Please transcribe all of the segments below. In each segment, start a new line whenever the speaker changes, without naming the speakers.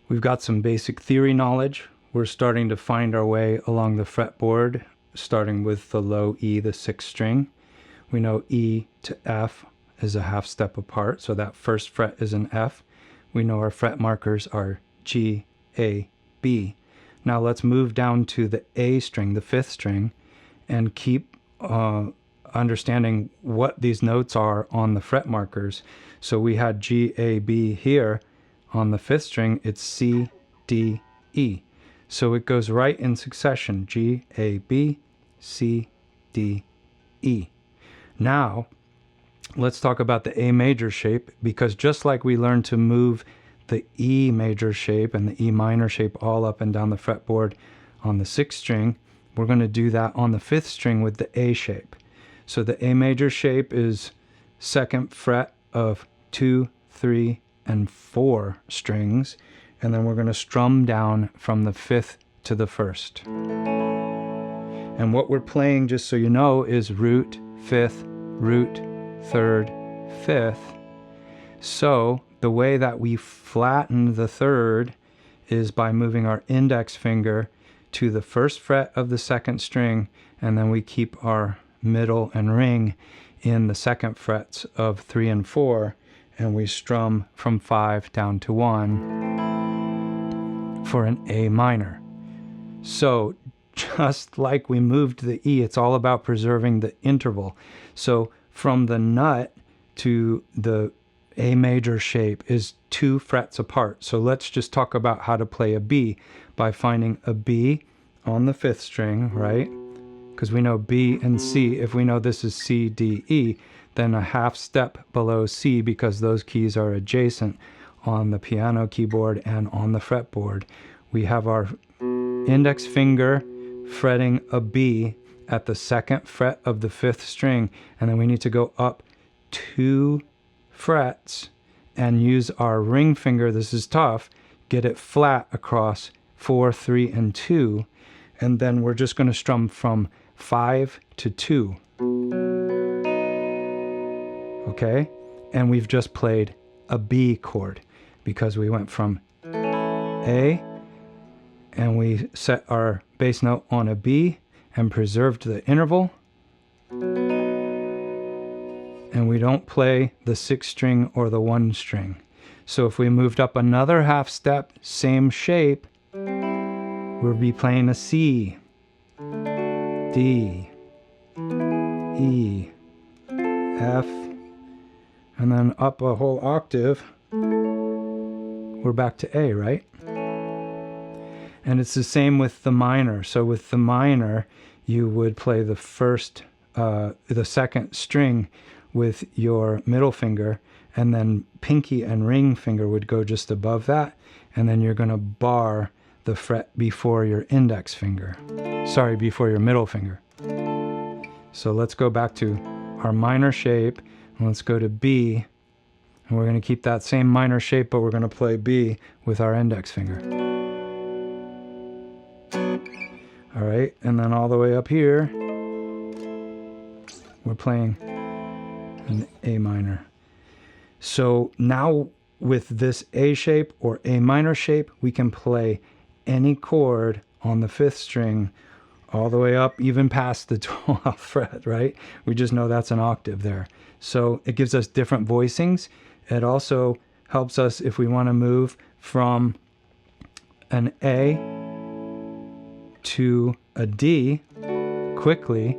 We've got some basic theory knowledge. We're starting to find our way along the fretboard, starting with the low E, the 6th string. We know E to F is a half step apart, so that first fret is an F. We know our fret markers are G, A, B. Now let's move down to the A string, the 5th string, and keep understanding what these notes are on the fret markers. So we had G, A, B here. On the 5th string, it's C, D, E. So it goes right in succession, G, A, B, C, D, E. Now, let's talk about the A major shape, because just like we learned to move the E major shape and the E minor shape all up and down the fretboard on the 6th string, we're going to do that on the 5th string with the A shape. So the A major shape is 2nd fret of 2, 3, and 4 strings, and then we're going to strum down from the 5th to the 1st. And what we're playing, just so you know, is root, 5th, root, 3rd, 5th. So the way that we flatten the 3rd is by moving our index finger to the 1st fret of the 2nd string, and then we keep our middle and ring in the 2nd frets of 3 and 4, and we strum from 5 down to 1 for an A minor. So just like we moved the E, it's all about preserving the interval. So from the nut to the A major shape is 2 frets apart. So let's just talk about how to play a B by finding a B on the 5th string, right? Because we know B and C, if we know this is C, D, E, then a half step below C, because those keys are adjacent on the piano keyboard and on the fretboard. We have our index finger fretting a B at the 2nd fret of the 5th string, and then we need to go up 2 frets and use our ring finger, this is tough, get it flat across 4, 3, and 2, and then we're just going to strum from 5 to 2. Okay? And we've just played a B chord because we went from A and we set our bass note on a B and preserved the interval. And we don't play the 6th string or the 1 string. So if we moved up another half step, same shape, we'll be playing a C, D, E, F, and then up a whole octave, we're back to A, right? And it's the same with the minor. So with the minor, you would play the 2nd string with your middle finger, and then pinky and ring finger would go just above that, and then you're going to bar the fret before your index finger. Sorry, before your middle finger. So let's go back to our minor shape, and let's go to B, and we're going to keep that same minor shape, but we're going to play B with our index finger. All right, and then all the way up here, we're playing an A minor. So now with this A shape or A minor shape, we can play any chord on the 5th string all the way up, even past the 12th fret, right? We just know that's an octave there. So it gives us different voicings. It also helps us if we want to move from an A to a D quickly.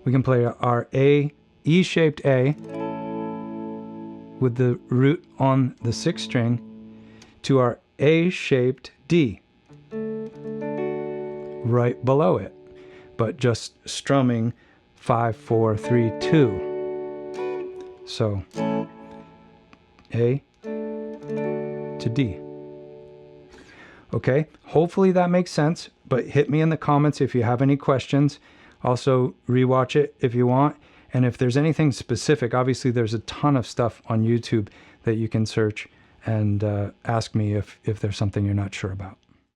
We can play our A, E-shaped A with the root on the 6th string to our A-shaped D right below it, but just strumming 5, 4, 3, 2. So A to D. Okay, hopefully that makes sense, but hit me in the comments if you have any questions. Also, rewatch it if you want. And if there's anything specific, obviously there's a ton of stuff on YouTube that you can search and ask me if there's something you're not sure about.